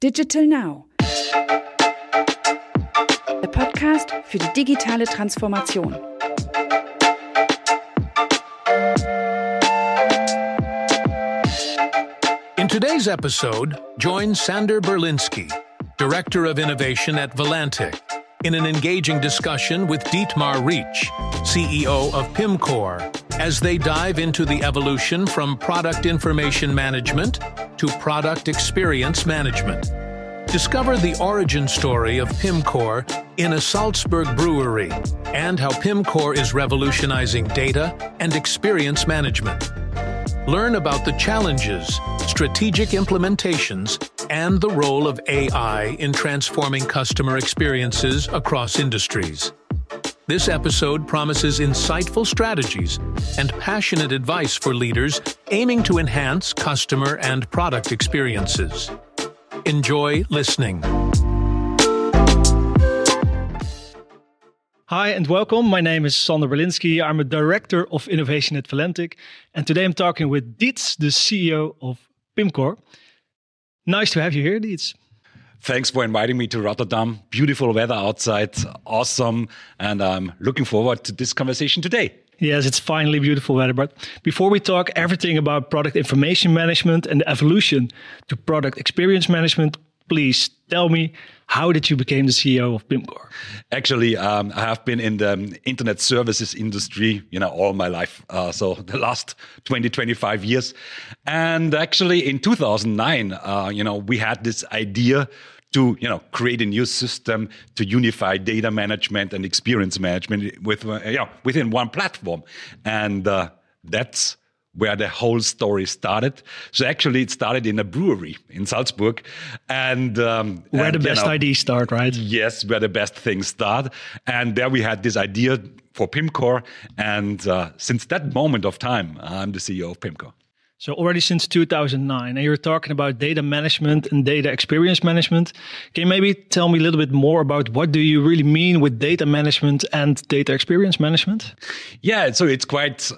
Digital Now. Der Podcast für die digitale Transformation. In today's episode, join Sander Berlinski, Director of Innovation at Valantic, in an engaging discussion with Dietmar Rietsch, CEO of Pimcore, as they dive into the evolution from product information management to product experience management. Discover the origin story of Pimcore in a Salzburg brewery and how Pimcore is revolutionizing data and experience management. Learn about the challenges, strategic implementations, and the role of AI in transforming customer experiences across industries. This episode promises insightful strategies and passionate advice for leaders aiming to enhance customer and product experiences. Enjoy listening. Hi and welcome. My name is Sander Berlinski. I'm a Director of Innovation at Valantic. And today I'm talking with Dietz, the CEO of Pimcore. Nice to have you here, Dietz. Thanks for inviting me to Rotterdam. Beautiful weather outside. Awesome. And I'm looking forward to this conversation today. Yes, it's finally beautiful weather. But before we talk everything about product information management and the evolution to product experience management, please tell me, how did you become the CEO of Pimcore? Actually, I have been in the internet services industry, all my life. So the last 20, 25 years. And actually in 2009, we had this idea to, create a new system to unify data management and experience management within one platform. And that's where the whole story started. So actually it started in a brewery in Salzburg. And where the best ideas start, right? Yes, where the best things start. And there we had this idea for Pimcore. And since that moment of time, I'm the CEO of Pimcore. So already since 2009, and you're talking about data management and data experience management. Can you maybe tell me a little bit more about what do you really mean with data management and data experience management? Yeah, so it's quite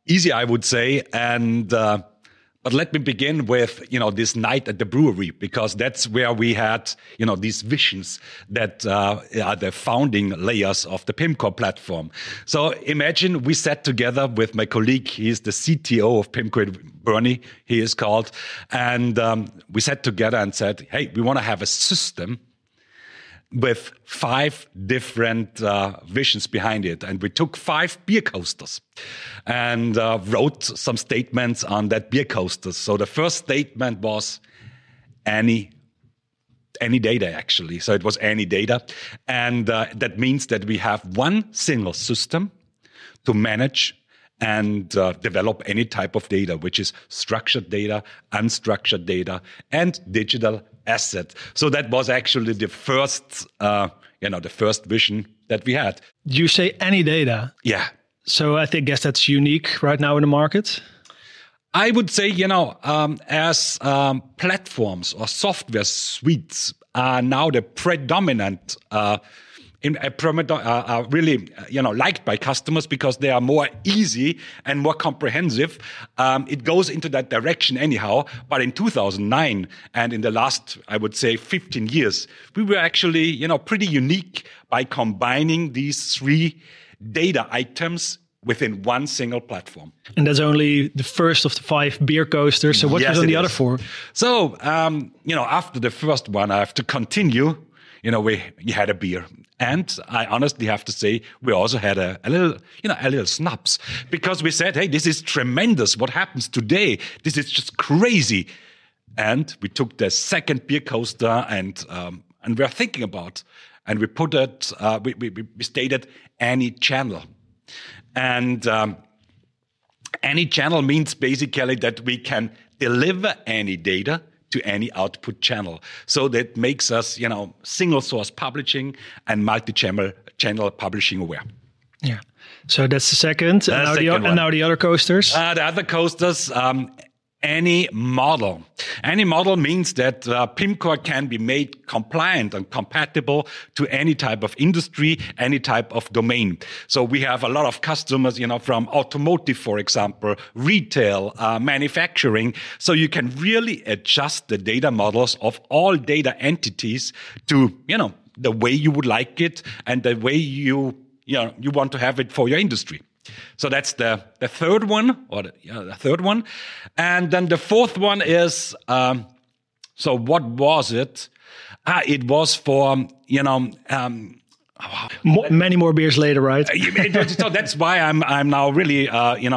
easy, I would say. And but let me begin with, this night at the brewery, because that's where we had, these visions that are the founding layers of the Pimcore platform. So imagine we sat together with my colleague. He's the CTO of Pimcore, Bernie, he is called. And we sat together and said, hey, we want to have a system with 5 different visions behind it. And we took 5 beer coasters and wrote some statements on that beer coasters. So the first statement was any data, actually. So it was any data. And that means that we have one single system to manage and develop any type of data, which is structured data, unstructured data, and digital asset. So that was actually the first, the first vision that we had. You say any data? Yeah. So I guess that's unique right now in the market. I would say, as platforms or software suites are now the predominant are really, liked by customers because they are more easy and more comprehensive. It goes into that direction anyhow. But in 2009 and in the last, I would say, 15 years, we were actually, pretty unique by combining these 3 data items within one single platform. And that's only the first of the 5 beer coasters. So what was on the other 4? So, after the first one, I have to continue. We had a beer. And I honestly have to say, we also had a little snaps, because we said, hey, this is tremendous. What happens today? This is just crazy. And we took the second beer coaster and we're thinking about, and we put it, we stated any channel. And any channel means basically that we can deliver any data to any output channel. So that makes us, single source publishing and multi-channel publishing aware. Yeah. So that's the second. And now the other coasters? The other coasters, any model. Any model means that Pimcore can be made compliant and compatible to any type of industry, any type of domain. So we have a lot of customers, from automotive, for example, retail, manufacturing. So you can really adjust the data models of all data entities to, the way you would like it and the way you want to have it for your industry. So that's the third one, the third one. And then the fourth one is, so what was it? It was for, many more beers later, right? So that's why I'm now really,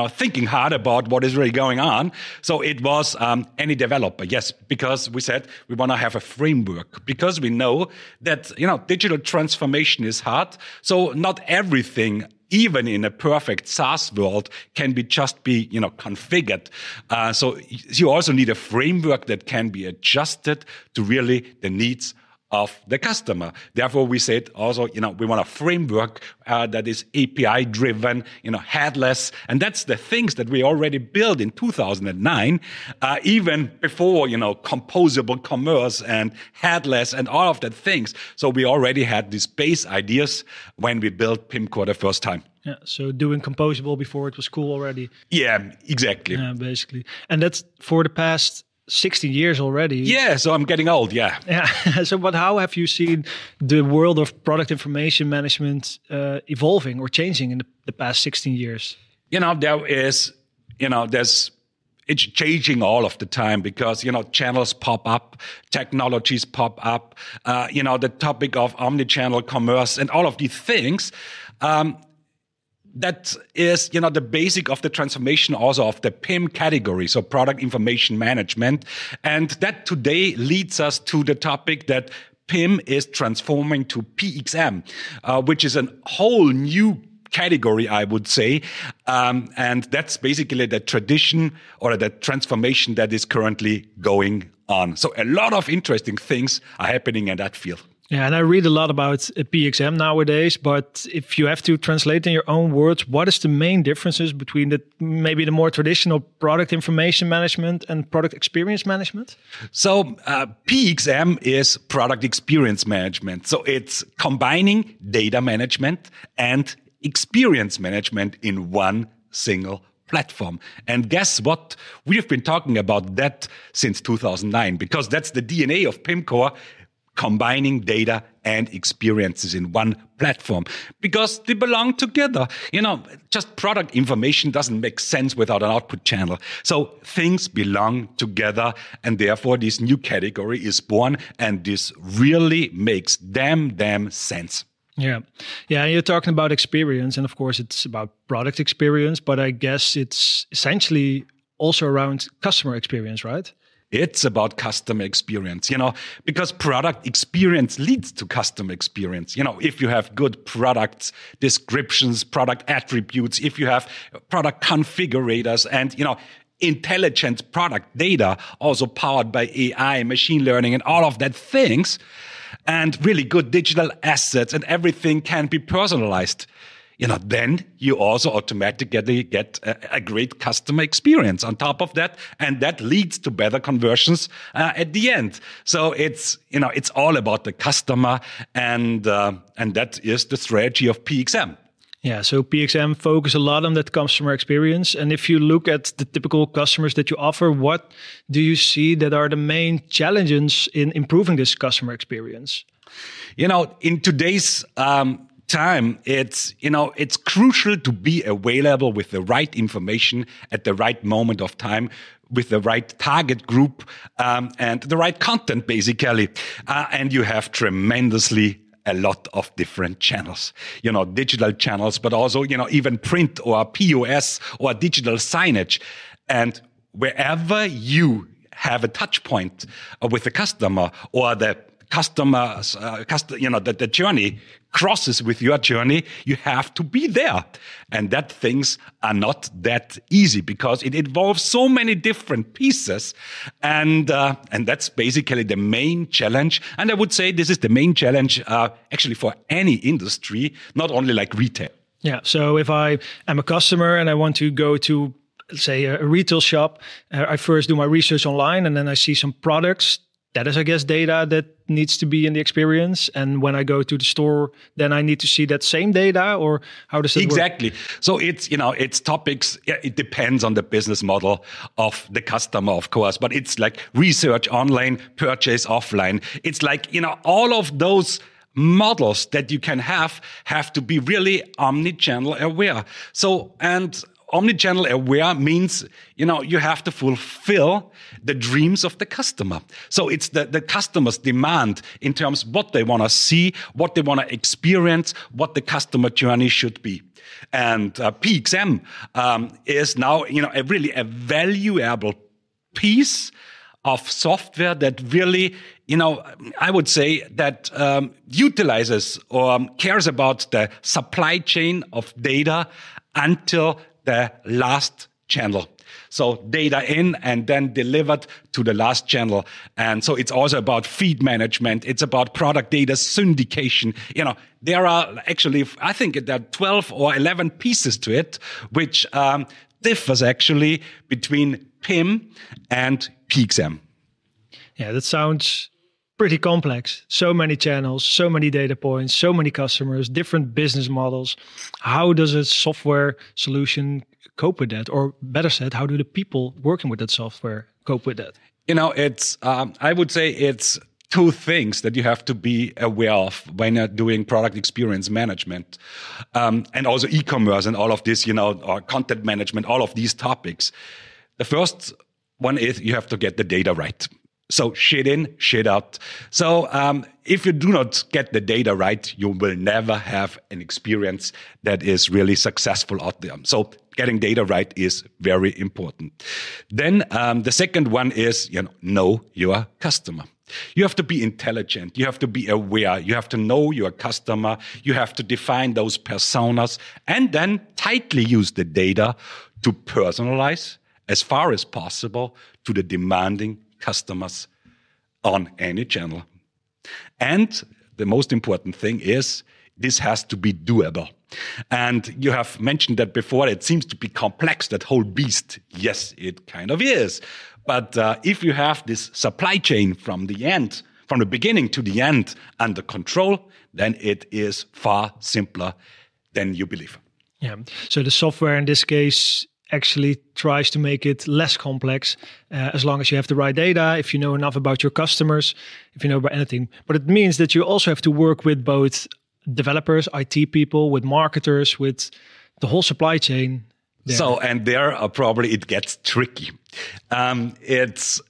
thinking hard about what is really going on. So it was any developer, yes, because we said we want to have a framework because we know that, digital transformation is hard. So not everything, even in a perfect SaaS world, can be configured. So you also need a framework that can be adjusted to really the needs of the customer. Therefore, we said also, we want a framework that is API driven, headless. And that's the things that we already built in 2009, even before, composable commerce and headless and all of that things. So we already had these base ideas when we built Pimcore the first time. Yeah, so doing composable before it was cool already. Yeah, exactly. Yeah, basically. And that's for the past 16 years already. Yeah, so I'm getting old, yeah. Yeah. So, but how have you seen the world of product information evolving or changing in the past 16 years? It's changing all of the time because, channels pop up, technologies pop up, the topic of omnichannel commerce and all of these things. That is, the basic of the transformation also of the PIM category, so product information management. And that today leads us to the topic that PIM is transforming to PXM, which is a whole new category, I would say. And that's basically the tradition or the transformation that is currently going on. So a lot of interesting things are happening in that field. Yeah, and I read a lot about PXM nowadays, but if you have to translate in your own words, what is the main differences between maybe the more traditional product information management and product experience management? So PXM is product experience management. So it's combining data management and experience management in one single platform. And guess what? We've been talking about that since 2009, because that's the DNA of Pimcore, combining data and experiences in one platform, because they belong together. Just product information doesn't make sense without an output channel. So things belong together, and therefore this new category is born, and this really makes damn sense. Yeah. And you're talking about experience, and of course it's about product experience, but I guess it's essentially also around customer experience, right? It's about customer experience, because product experience leads to customer experience. If you have good product descriptions, product attributes, if you have product configurators and, intelligent product data, also powered by AI, machine learning, and all of that things, and really good digital assets, and everything can be personalized, then you also automatically get a great customer experience on top of that. And that leads to better conversions at the end. So it's all about the customer, and that is the strategy of PXM. Yeah, so PXM focus a lot on that customer experience. And if you look at the typical customers that you offer, what do you see that are the main challenges in improving this customer experience? In today's time, it's crucial to be available with the right information at the right moment of time, with the right target group, and the right content, basically. And you have tremendously a lot of different channels, digital channels, but also, even print or POS or digital signage. And wherever you have a touch point with the customer, or the customer's, the journey crosses with your journey, you have to be there. And that things are not that easy, because it involves so many different pieces. And that's basically the main challenge. And I would say this is the main challenge, actually, for any industry, not only like retail. Yeah. So if I am a customer and I want to go to let's say a retail shop, I first do my research online and then I see some products. That is, I guess, data that needs to be in the experience. And when I go to the store, then I need to see that same data, or how does it work? Exactly. So it's topics. It depends on the business model of the customer, of course, but it's like research online, purchase offline. It's like, all of those models that you can have to be really omni-channel aware. So, and omnichannel aware means, you have to fulfill the dreams of the customer. So it's the customer's demand in terms of what they want to see, what they want to experience, what the customer journey should be. And PXM is now, a valuable piece of software that really, I would say that utilizes or cares about the supply chain of data until the last channel. So data in and then delivered to the last channel. And so it's also about feed management. It's about product data syndication. There are actually, I think there are 12 or 11 pieces to it, which differs actually between PIM and PXM. Yeah, that sounds pretty complex. So many channels, so many data points, so many customers, different business models. How does a software solution cope with that? Or better said, how do the people working with that software cope with that? It's, I would say it's two things that you have to be aware of when you're doing product experience management, and also e-commerce and all of this, or content management, all of these topics. The first one is you have to get the data right. So shit in, shit out. So if you do not get the data right, you will never have an experience that is really successful out there. So getting data right is very important. Then the second one is, know your customer. You have to be intelligent. You have to be aware. You have to know your customer. You have to define those personas and then tightly use the data to personalize as far as possible to the demanding customers on any channel. And the most important thing is this has to be doable. And you have mentioned that before. It seems to be complex, that whole beast. Yes, it kind of is. But if you have this supply chain from the beginning to the end under control, then it is far simpler than you believe. Yeah. So the software in this case actually tries to make it less complex as long as you have the right data, if you know enough about your customers, if you know about anything. But it means that you also have to work with both developers, IT people, with marketers, with the whole supply chain. There. So, and there are probably it gets tricky. It's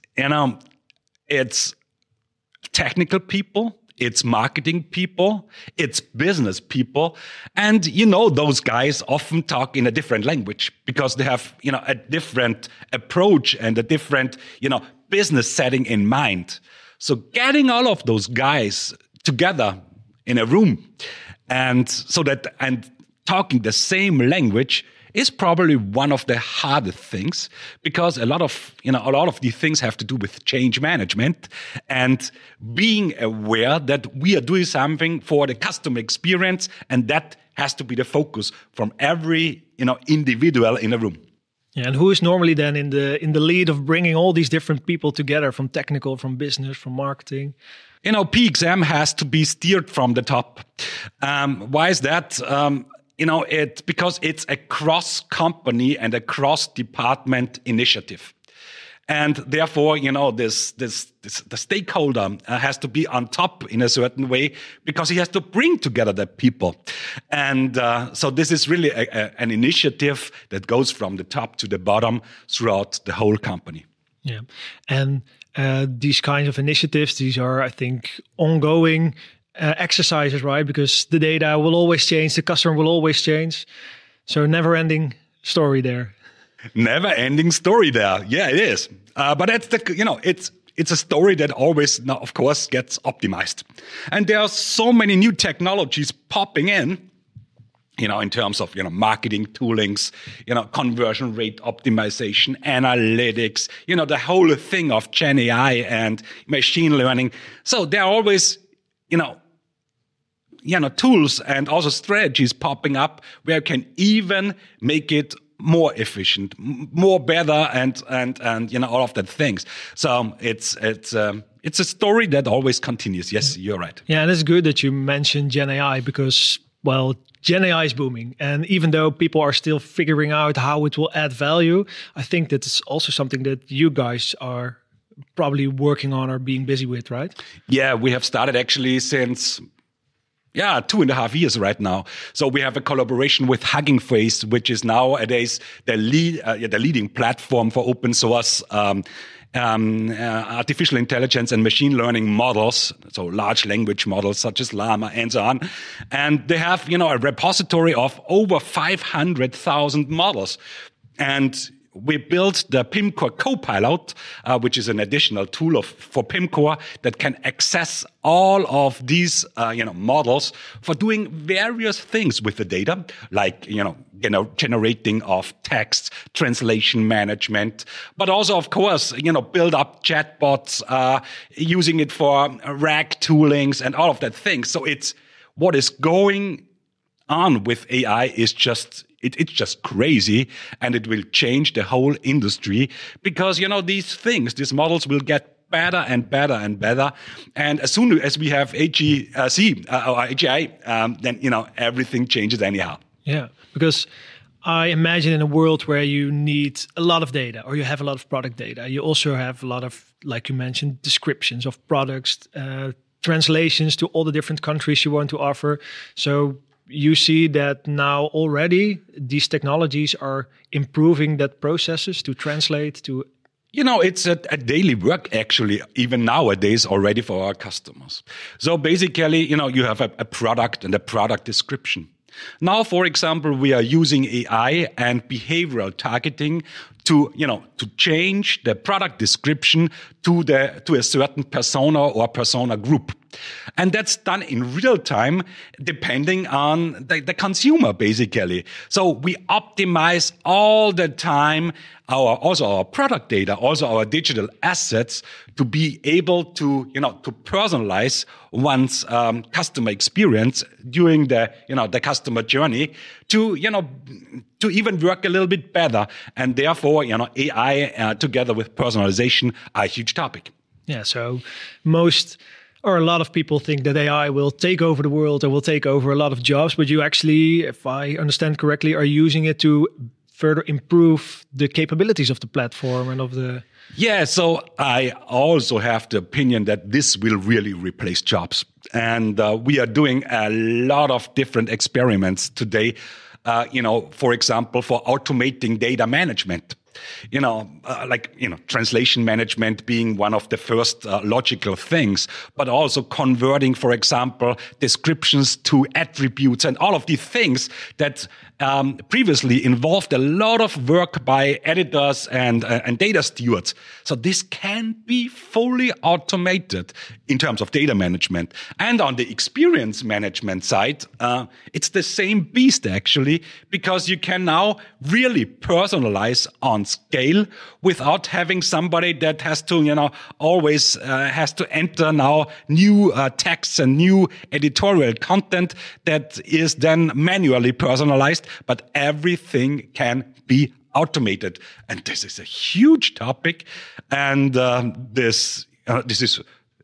technical people, it's marketing people, it's business people. And, those guys often talk in a different language because they have, a different approach and a different, business setting in mind. So getting all of those guys together in a room and talking the same language is probably one of the hardest things, because a lot of these things have to do with change management and being aware that we are doing something for the customer experience, and that has to be the focus from every individual in a room. Yeah, and who is normally then in the lead of bringing all these different people together, from technical, from business, from marketing? PXM has to be steered from the top. Why is that? Because it's a cross-company and a cross-department initiative. And therefore, the stakeholder has to be on top in a certain way, because he has to bring together the people. And so this is really an initiative that goes from the top to the bottom throughout the whole company. Yeah. And these kinds of initiatives, these are, I think, ongoing exercises, right? Because the data will always change, the customer will always change. So never-ending story there. Never-ending story there. Yeah, it is. But that's it's a story that always, now, of course, gets optimized. And there are so many new technologies popping in, in terms of, marketing toolings, conversion rate optimization, analytics, the whole thing of Gen AI and machine learning. So there are always, tools and also strategies popping up where you can even make it more efficient, more better, and all of that things. So it's a story that always continues. Yes, you're right. Yeah, and it's good that you mentioned Gen AI because, well, Gen AI is booming. And even though people are still figuring out how it will add value, I think that's also something that you guys are probably working on or being busy with, right? Yeah, we have started actually since 2.5 years right now. So we have a collaboration with Hugging Face, which is nowadays the leading platform for open source artificial intelligence and machine learning models, so large language models such as Llama and so on. And they have, a repository of over 500,000 models. And we built the Pimcore Copilot, which is an additional tool for Pimcore that can access all of these, models for doing various things with the data, like, generating of text, translation management, but also, of course, build up chatbots, using it for RAG toolings and all of that things. So it's what is going on with AI is just it's just crazy, and it will change the whole industry because these models will get better and better and better, and as soon as we have AGI, then everything changes anyhow. Yeah, because I imagine in a world where you need a lot of data or you have a lot of product data, you also have a lot of, like you mentioned, descriptions of products, translations to all the different countries you want to offer. So you see that now already these technologies are improving that processes to translate to. It's a daily work actually, even nowadays already for our customers. So basically, you have a product and a product description. Now, for example, we are using AI and behavioral targeting to change the product description to a certain persona or persona group. And that's done in real time, depending on the consumer, basically. So we optimize all the time our product data, also our digital assets, to be able to personalize one's customer experience during the customer journey to even work a little bit better. And therefore, AI together with personalization are a huge topic. Yeah. So a lot of people think that AI will take over the world or will take over a lot of jobs, but you actually, if I understand correctly, are using it to further improve the capabilities of the platform and of the... Yeah, so I also have the opinion that this will really replace jobs. And we are doing a lot of different experiments today, for example, for automating data management. Translation management being one of the first logical things, but also converting, for example, descriptions to attributes and all of these things that previously involved a lot of work by editors and data stewards. So this can be fully automated in terms of data management. And on the experience management side, it's the same beast actually, because you can now really personalize on scale without having somebody that has to, always has to enter now new texts and new editorial content that is then manually personalized, but everything can be automated. And this is a huge topic. And this is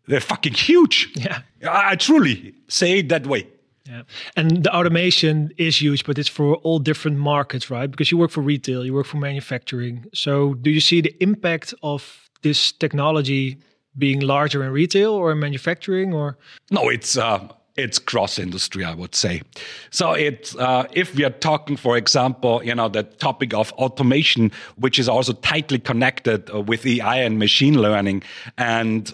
fucking huge. Yeah. I truly say it that way. Yeah. And the automation is huge, but it's for all different markets, right? Because you work for retail, you work for manufacturing. So do you see the impact of this technology being larger in retail or in manufacturing, or? No, it's cross-industry, I would say. So if we are talking, for example, the topic of automation, which is also tightly connected with AI and machine learning, and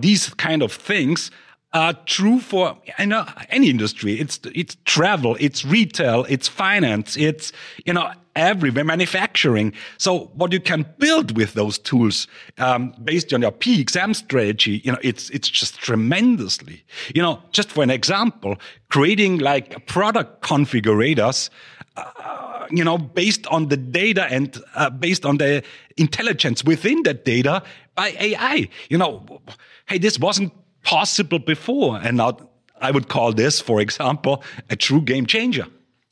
these kind of things are true for any industry. It's travel, it's retail, it's finance, it's everywhere, manufacturing. So what you can build with those tools based on your PXM strategy, it's just tremendously. Just for an example, creating like product configurators, based on the data and based on the intelligence within that data by AI. Hey, this wasn't possible before, and now I would call this, for example, a true game changer.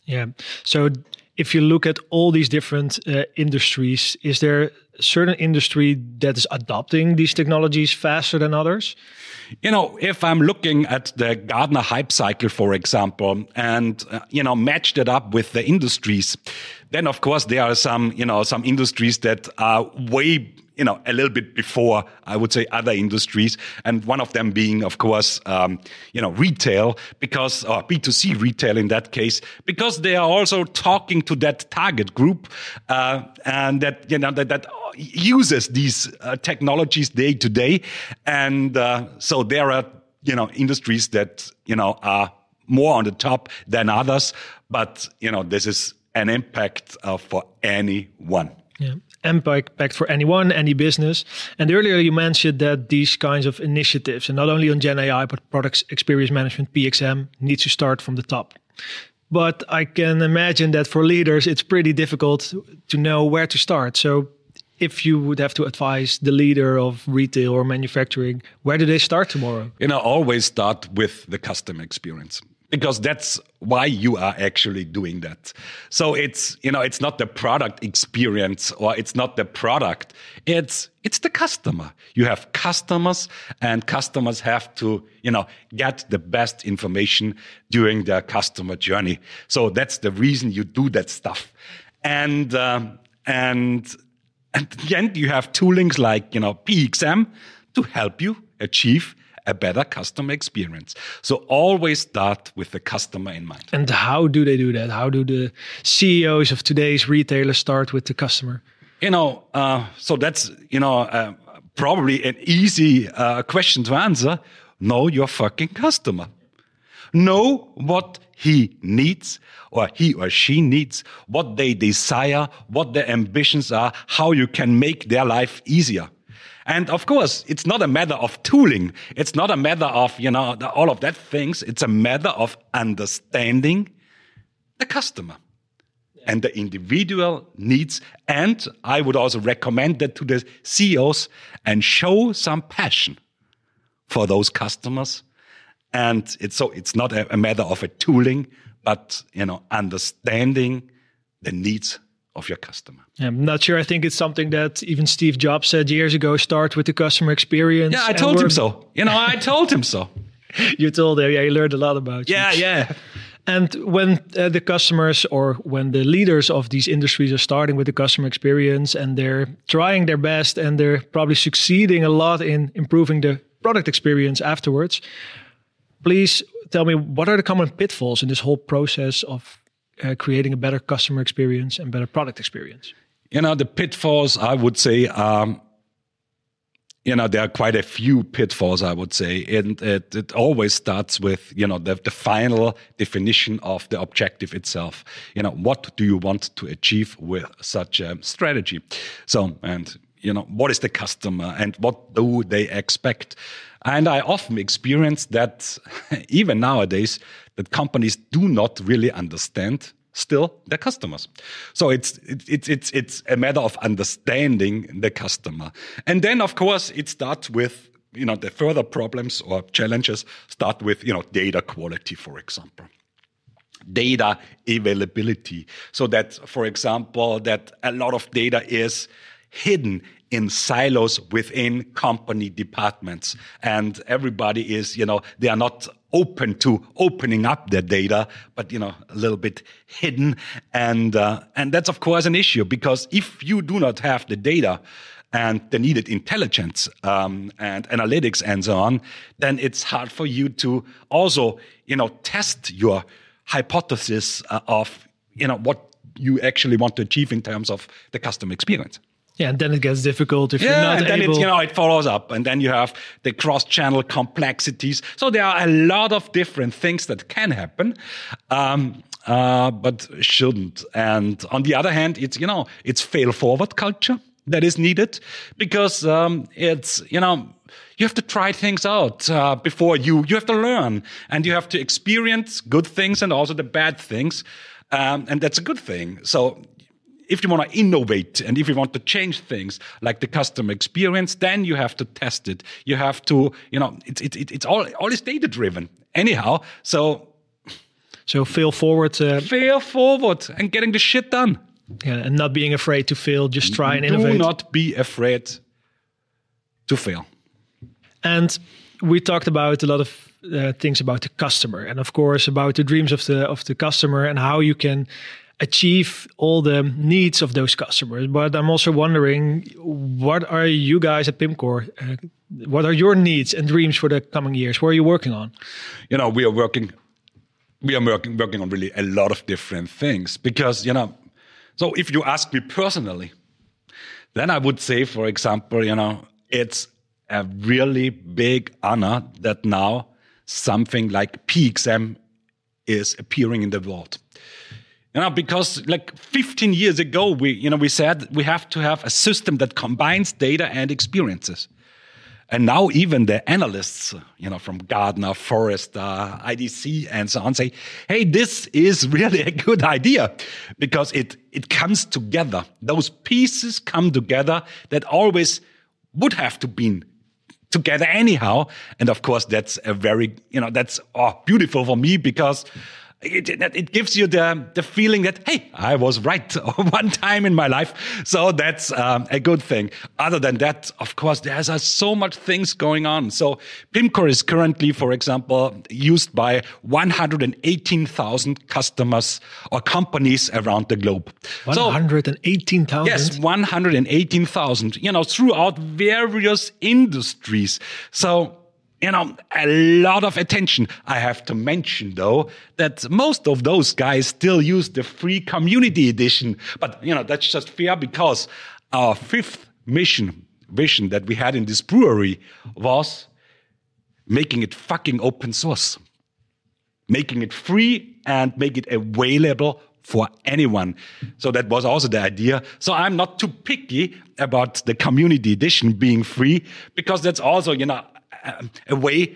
Yeah. So if you look at all these different industries, is there a certain industry that is adopting these technologies faster than others? If I'm looking at the Gartner hype cycle, for example, and, matched it up with the industries, then of course there are some industries that are way, a little bit before, I would say, other industries. And one of them being, of course, retail, or B2C retail in that case, because they are also talking to that target group, and that uses these technologies day to day. And so there are, industries that, are more on the top than others. But, this is an impact for anyone. Yeah. Impact for anyone, any business. And earlier you mentioned that these kinds of initiatives, and not only on Gen AI, but product experience management, PXM, needs to start from the top. But I can imagine that for leaders, it's pretty difficult to know where to start. So if you would have to advise the leader of retail or manufacturing, where do they start tomorrow? Always start with the customer experience, because that's why you are actually doing that. So it's not the product experience, or it's not the product. It's the customer. You have customers, and customers have to, get the best information during their customer journey. So that's the reason you do that stuff. And at the end, you have toolings like, PXM to help you achieve a better customer experience. So always start with the customer in mind. And how do they do that? How do the CEOs of today's retailers start with the customer? So that's, probably an easy question to answer. Know your fucking customer. Know what he needs, or he or she needs, what they desire, what their ambitions are, how you can make their life easier. And of course, it's not a matter of tooling. It's not a matter of, all of that things. It's a matter of understanding the customer and the individual needs. And I would also recommend that to the CEOs, and show some passion for those customers. And it's not a matter of a tooling, but, understanding the needs of your customer. I'm not sure. I think it's something that even Steve Jobs said years ago, start with the customer experience. Yeah, I told him so. I told him so. You told him, you learned a lot about you. Yeah. And when the customers, or when the leaders of these industries are starting with the customer experience, and they're trying their best, and they're probably succeeding a lot in improving the product experience afterwards, please tell me, what are the common pitfalls in this whole process of creating a better customer experience and better product experience? The pitfalls, I would say, there are quite a few pitfalls, I would say. And it always starts with, the final definition of the objective itself. What do you want to achieve with such a strategy? So, and, what is the customer, and what do they expect? And I often experience that even nowadays, that companies do not really understand still their customers. So it's a matter of understanding the customer. And then, of course, it starts with, the further problems or challenges start with, data quality, for example. Data availability. So that, for example, that a lot of data is hidden in silos within company departments. And everybody is, they are not open to opening up their data, but, a little bit hidden. And that's, of course, an issue, because if you do not have the data and the needed intelligence and analytics and so on, then it's hard for you to also, test your hypothesis of, what you actually want to achieve in terms of the customer experience. Yeah, and then it gets difficult if you're not and then able. It follows up, and then you have the cross-channel complexities. So there are a lot of different things that can happen, but shouldn't. And on the other hand, it's fail-forward culture that is needed, because it's you have to try things out before you have to learn, and you have to experience good things and also the bad things, and that's a good thing. So if you want to innovate, and if you want to change things like the customer experience, then you have to test it. You have to, it's all is data driven anyhow. So So fail forward. Fail forward and getting the shit done. Yeah, and not being afraid to fail. Just try and innovate. Do not be afraid to fail. And we talked about a lot of things about the customer, and of course about the dreams of the customer and how you can achieve all the needs of those customers. But I'm also wondering, what are you guys at Pimcore? What are your needs and dreams for the coming years? What are you working on? We are working on really a lot of different things because, so if you ask me personally, then I would say, for example, it's a really big honor that now something like PXM is appearing in the world. Because like 15 years ago, we said we have to have a system that combines data and experiences. And now even the analysts, from Gartner, Forrester, IDC, and so on say, hey, this is really a good idea because it comes together. Those pieces come together that always would have to be together anyhow. And of course, that's a very, that's beautiful for me because it gives you the feeling that, hey, I was right one time in my life. So that's a good thing. Other than that, of course, there's so much things going on. So Pimcore is currently, for example, used by 118,000 customers or companies around the globe. 118,000? Yes, 118,000, throughout various industries. So, a lot of attention. I have to mention, though, that most of those guys still use the free community edition. But, that's just fair because our fifth vision that we had in this brewery was making it fucking open source. Making it free and make it available for anyone. So that was also the idea. So I'm not too picky about the community edition being free because that's also, a way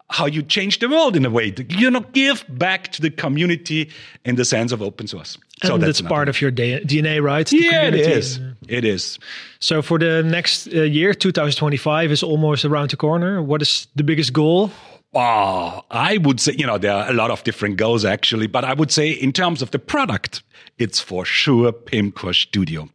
how you change the world in a way to, give back to the community in the sense of open source. And so that's part of your DNA, right? The community. It is. Yeah. It is. So for the next year, 2025 is almost around the corner. What is the biggest goal? I would say, there are a lot of different goals actually, but I would say in terms of the product, it's for sure Pimcore Studio.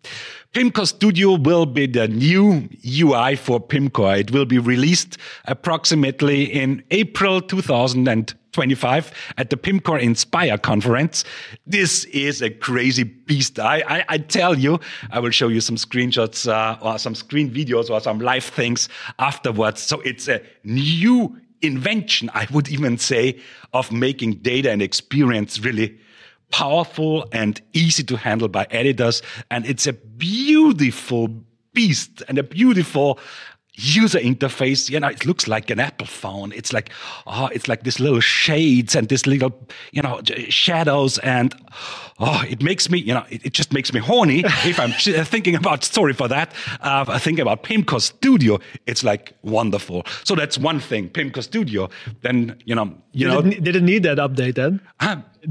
Pimcore Studio will be the new UI for Pimcore. It will be released approximately in April 2025 at the Pimcore Inspire conference. This is a crazy beast. I tell you, I will show you some screenshots or some screen videos or some live things afterwards. So it's a new invention, I would even say, of making data and experience really powerful and easy to handle by editors. And it's a beautiful beast and a beautiful user interface. It looks like an Apple phone. It's like this little shades and this little, shadows. And it makes me, it just makes me horny if I'm thinking about, sorry for that, thinking about Pimcore Studio. It's like wonderful. So that's one thing, Pimcore Studio. Then, Did it need that update then?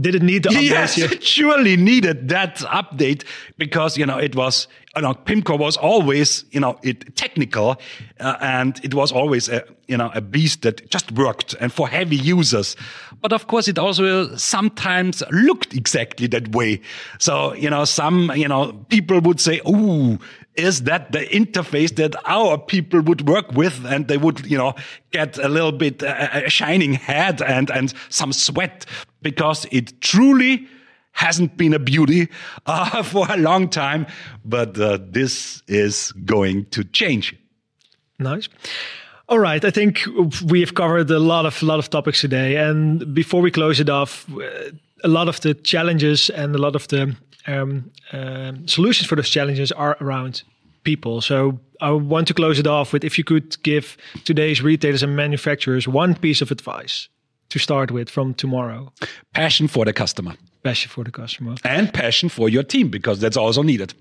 Did it need the update? Yes, it surely needed that update because, it was, Pimcore was always, technical and it was always a beast that just worked and for heavy users. But of course, it also sometimes looked exactly that way. So, some, people would say, "Ooh, is that the interface that our people would work with?" And they would, get a little bit a shining head and some sweat because it truly hasn't been a beauty for a long time. But this is going to change. Nice. All right, I think we have covered a lot of topics today. And before we close it off, a lot of the challenges and a lot of the solutions for those challenges are around people. So I want to close it off with, if you could give today's retailers and manufacturers one piece of advice to start with from tomorrow. Passion for the customer. Passion for the customer. And passion for your team, because that's also needed.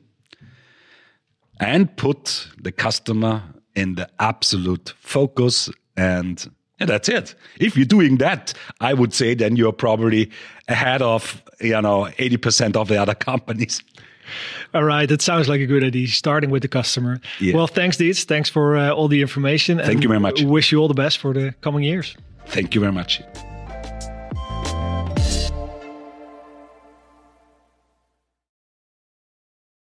And put the customer in the absolute focus, and that's it. If you're doing that, I would say then you're probably ahead of 80% of the other companies. All right, that sounds like a good idea, starting with the customer. Yeah. Well, thanks, Dietz. Thanks for all the information. Thank you very much. Wish you all the best for the coming years. Thank you very much.